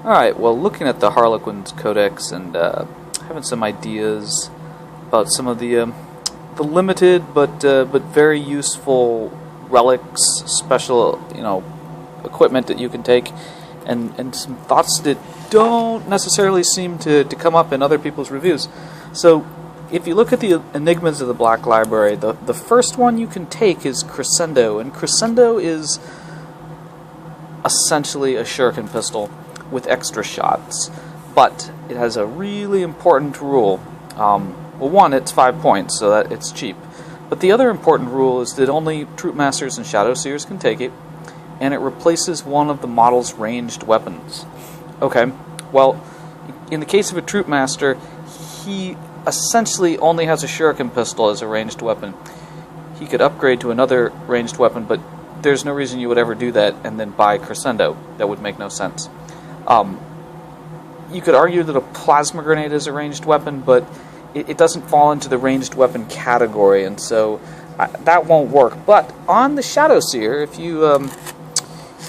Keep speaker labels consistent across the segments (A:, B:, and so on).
A: Alright, well, looking at the Harlequins Codex and having some ideas about some of the limited but very useful relics, special equipment that you can take, and some thoughts that don't necessarily seem to come up in other people's reviews. So, if you look at the Enigmas of the Black Library, the first one you can take is Crescendo, and Crescendo is essentially a shuriken pistol with extra shots, but it has a really important rule. Well, one, it's 5 points, so that it's cheap. But the other important rule is that only Troop Masters and Shadow Seers can take it, and it replaces one of the model's ranged weapons. Okay, well, in the case of a Troop Master, he essentially only has a shuriken pistol as a ranged weapon. He could upgrade to another ranged weapon, but there's no reason you would ever do that and then buy Crescendo. That would make no sense. You could argue that a plasma grenade is a ranged weapon, but it doesn't fall into the ranged weapon category, and so that won't work. But on the Shadow Seer, if you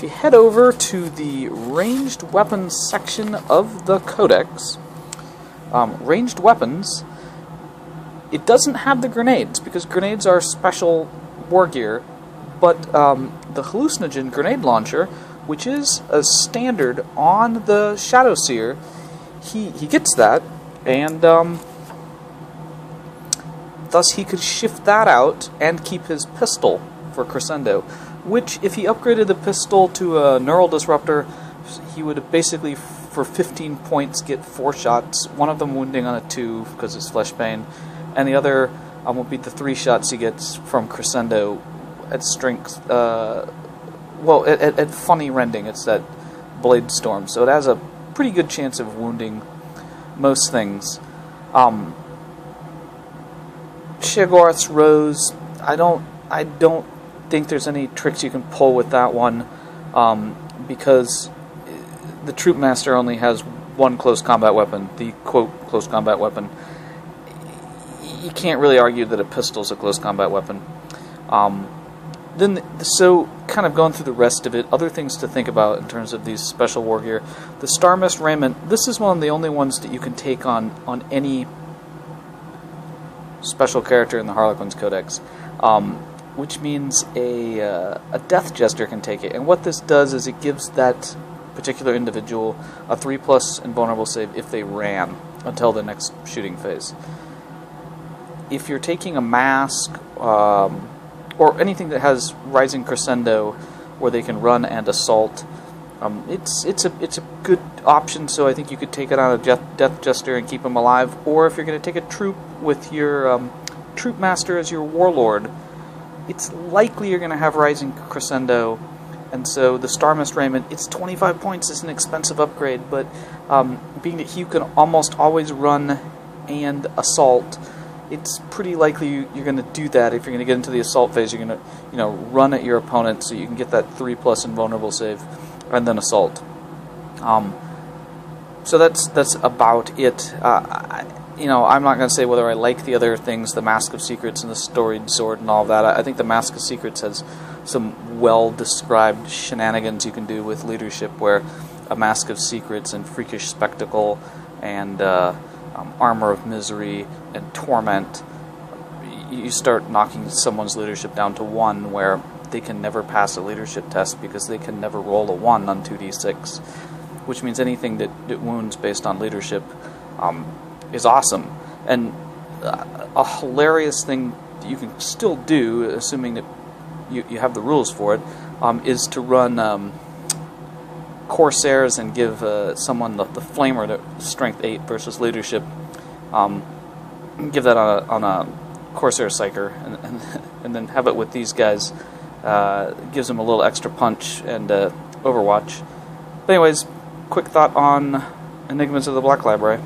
A: head over to the ranged weapons section of the Codex, ranged weapons, it doesn't have the grenades, because grenades are special war gear, but the hallucinogen grenade launcher, which is a standard on the Shadow Seer, he gets that, and thus he could shift that out and keep his pistol for Crescendo, which, if he upgraded the pistol to a Neural Disruptor, he would basically, for 15 points, get 4 shots, one of them wounding on a 2 because it's flesh pain, and the other would be the 3 shots he gets from Crescendo at strength, well, at funny rending. It's that Blade Storm, so it has a pretty good chance of wounding most things. Shiggoth's Rose, I don't think there's any tricks you can pull with that one, because the Troop Master only has one close combat weapon, the quote close combat weapon. You can't really argue that a pistol's a close combat weapon. So kind of going through the rest of it, other things to think about in terms of these special war gear. The Star Mist Raiment, this is one of the only ones that you can take on any special character in the Harlequins Codex, which means a Death Jester can take it. And what this does is it gives that particular individual a 3+ invulnerable save if they ran until the next shooting phase. If you're taking a mask, or anything that has Rising Crescendo, where they can run and assault, it's a good option. So I think you could take it on a Death Jester and keep him alive. Or if you're going to take a troop with your Troop Master as your Warlord, it's likely you're going to have Rising Crescendo. And so the Star Mist Raiment, it's 25 points, it's an expensive upgrade, but being that you can almost always run and assault, it's pretty likely you're going to do that. If you're going to get into the assault phase, you're going to run at your opponent so you can get that 3+ invulnerable save and then assault. So that's about it. I'm not going to say whether I like the other things, the Mask of Secrets and the Storied Sword and all of that. I think the Mask of Secrets has some well-described shenanigans you can do with leadership, where a Mask of Secrets and Freakish Spectacle and Armor of Misery and Torment, you start knocking someone's leadership down to 1, where they can never pass a leadership test because they can never roll a 1 on 2d6, which means anything that wounds based on leadership is awesome. And a hilarious thing that you can still do, assuming that you have the rules for it, is to run Corsairs and give someone the Flamer the Strength 8 versus leadership. Give that on a Corsair Psyker, and then have it with these guys. Gives them a little extra punch and Overwatch. But anyways, quick thought on Enigmas of the Black Library.